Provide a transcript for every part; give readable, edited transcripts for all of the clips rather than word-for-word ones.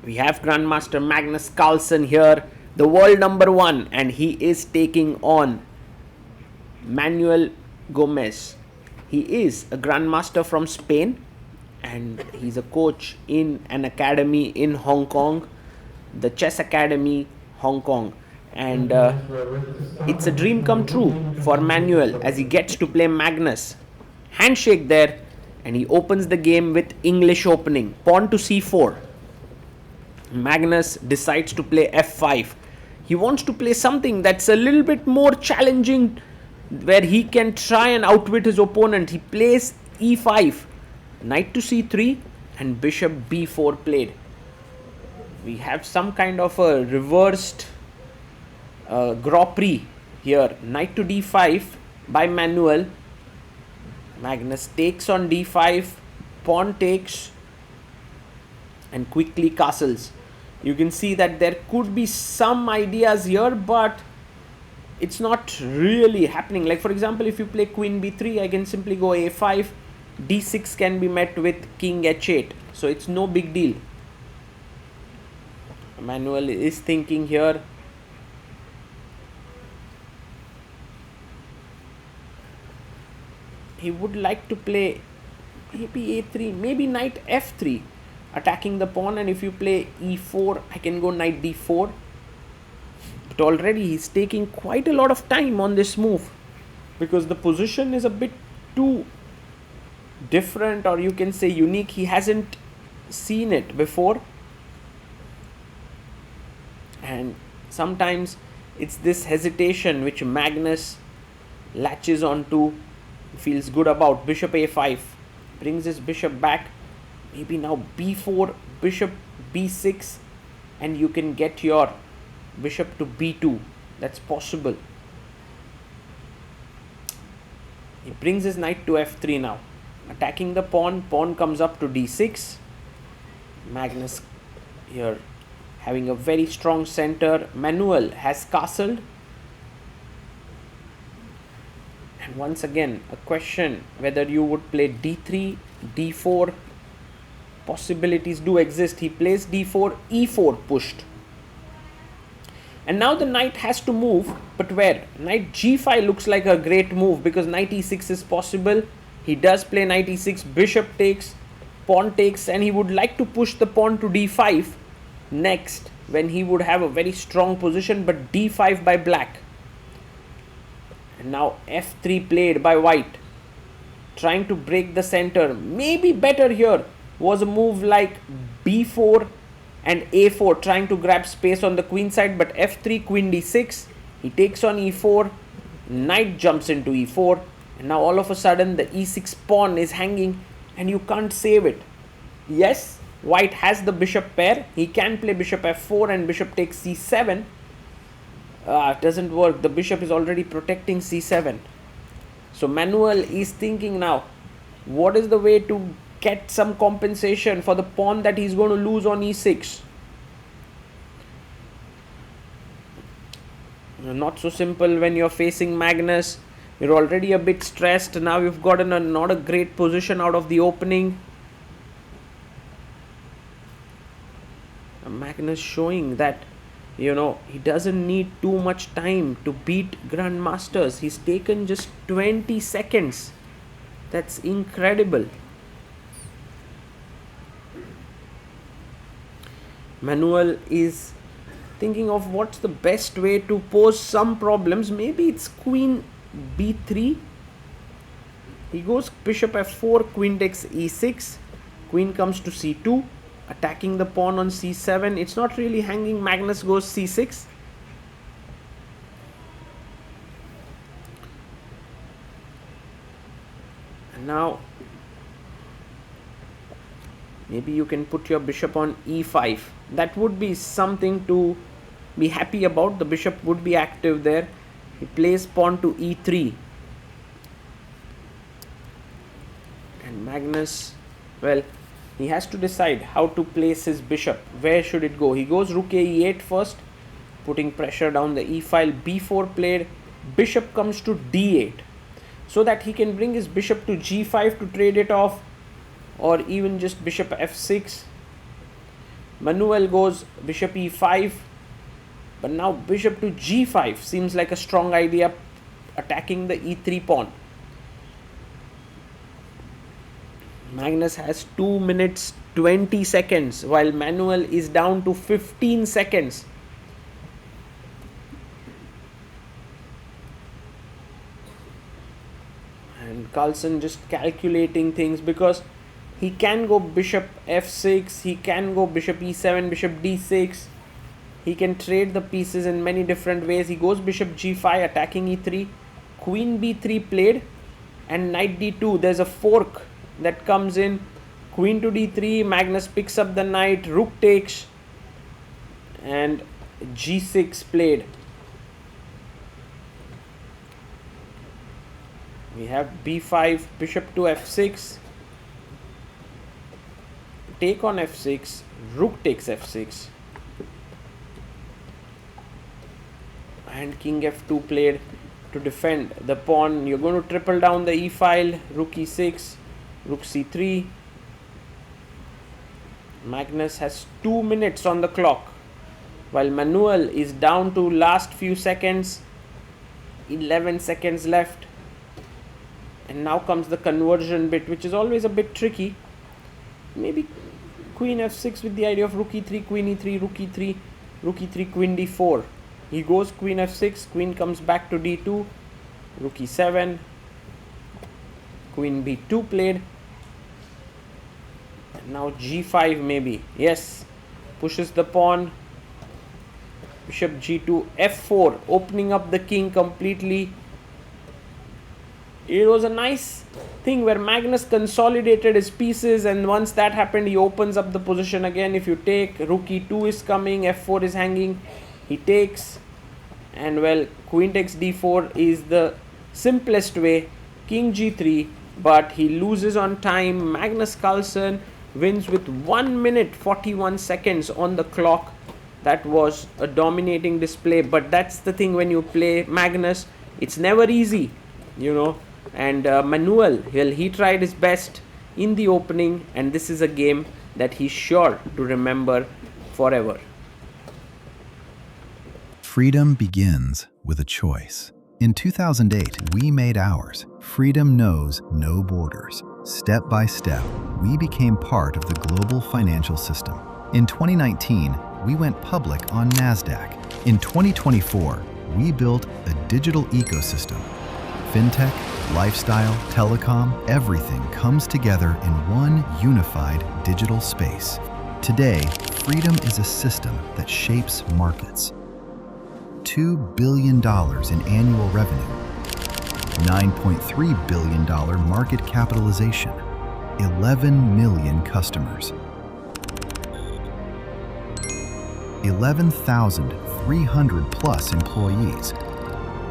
We have Grandmaster Magnus Carlsen here, the world number 1, and he is taking on Manuel Gomez. He is a Grandmaster from Spain, and he's a coach in an academy in Hong Kong, the Chess Academy, Hong Kong. And it's a dream come true for Manuel as he gets to play Magnus. Handshake there, and he opens the game with English opening. Pawn to c4. Magnus decides to play f5. He wants to play something that's a little bit more challenging, where he can try and outwit his opponent. He plays e5, knight to c3, and bishop b4 played. We have some kind of a reversed Grand Prix here. Knight to d5 by Manuel. Magnus takes on d5, pawn takes, and quickly castles. You can see that there could be some ideas here, but it's not really happening. Like for example, if you play queen b3, I can simply go a5. d6 can be met with king h8, so it's no big deal. Manuel is thinking here. He would like to play maybe a3, maybe knight f3, attacking the pawn, and if you play e4, I can go knight d4. But already he's taking quite a lot of time on this move, because the position is a bit too different, or you can say unique. He hasn't seen it before, and sometimes it's this hesitation which Magnus latches onto, feels good about. Bishop a5, brings his bishop back. Maybe now b4, bishop b6, and you can get your bishop to b2. That's possible. He brings his knight to f3 now, attacking the pawn. Pawn comes up to d6. Magnus here having a very strong center. Manuel has castled. And once again, a question whether you would play d3, d4. Possibilities do exist. He plays d4, e4 pushed. And now the knight has to move, but where? Knight g5 looks like a great move, because knight e6 is possible. He does play knight e6, bishop takes, pawn takes, and he would like to push the pawn to d5 next, when he would have a very strong position, but d5 by black. And now f3 played by white, trying to break the center. Maybe better here was a move like b4 and a4, trying to grab space on the queen side, but f3, queen d6, he takes on e4, knight jumps into e4, and now all of a sudden the e6 pawn is hanging and you can't save it. Yes, white has the bishop pair. He can play bishop f4 and bishop takes c7. It doesn't work. The bishop is already protecting c7. So Manuel is thinking now, what is the way to get some compensation for the pawn that he's going to lose on e6? Not so simple when you're facing Magnus. You're already a bit stressed. Now you've gotten not a great position out of the opening. Magnus showing that, you know, he doesn't need too much time to beat grandmasters. He's taken just 20 seconds. That's incredible. Manuel is thinking of what's the best way to pose some problems. Maybe it's queen b3. He goes bishop f4, queen takes e6, queen comes to c2, attacking the pawn on c7. It's not really hanging. Magnus goes c6. And now maybe you can put your bishop on e5. That would be something to be happy about. The bishop would be active there. He plays pawn to e3. And Magnus, well, he has to decide how to place his bishop. Where should it go? He goes rook e8 first, putting pressure down the e file. b4 played. Bishop comes to d8, so that he can bring his bishop to g5 to trade it off, or even just bishop f6. Manuel goes bishop e5, but now bishop to g5 seems like a strong idea, attacking the e3 pawn. Magnus has 2 minutes 20 seconds while Manuel is down to 15 seconds. And Carlsen just calculating things, because he can go bishop f6, he can go bishop e7, bishop d6. He can trade the pieces in many different ways. He goes bishop g5, attacking e3, queen b3 played, and knight d2. There's a fork that comes in, queen to d3, Magnus picks up the knight, rook takes, and g6 played. We have b5, bishop to f6, take on f6, rook takes f6, and king f2 played to defend the pawn. You're going to triple down the e file, rook e6, rook c3. Magnus has 2 minutes on the clock, while Manuel is down to last few seconds, 11 seconds left. And now comes the conversion bit, which is always a bit tricky. Maybe queen f6 with the idea of rook e3, queen e3, rook e3, rook e3, queen d4. He goes queen f6, queen comes back to d2, rook e7, queen b2 played. And now g5 maybe. Yes, pushes the pawn. Bishop g2, f4, opening up the king completely. It was a nice thing where Magnus consolidated his pieces, and once that happened, he opens up the position again. If you take, rook e2 is coming, f4 is hanging, he takes, and well, queen takes d4 is the simplest way, king g3, but he loses on time. Magnus Carlsen wins with 1 minute 41 seconds on the clock. That was a dominating display, but that's the thing when you play Magnus, it's never easy, you know. And Manuel, well, he tried his best in the opening, and this is a game that he's sure to remember forever. Freedom begins with a choice. In 2008, we made ours. Freedom knows no borders. Step by step, we became part of the global financial system. In 2019, we went public on NASDAQ. In 2024, we built a digital ecosystem. Fintech, lifestyle, telecom, everything comes together in one unified digital space. Today, freedom is a system that shapes markets. $2 billion in annual revenue, $9.3 billion market capitalization, 11 million customers, 11,300 plus employees,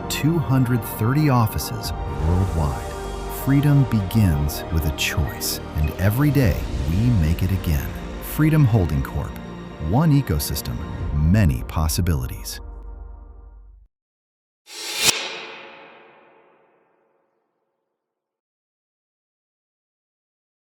230 offices worldwide. Freedom begins with a choice, and every day we make it again. Freedom Holding Corp. One ecosystem, many possibilities.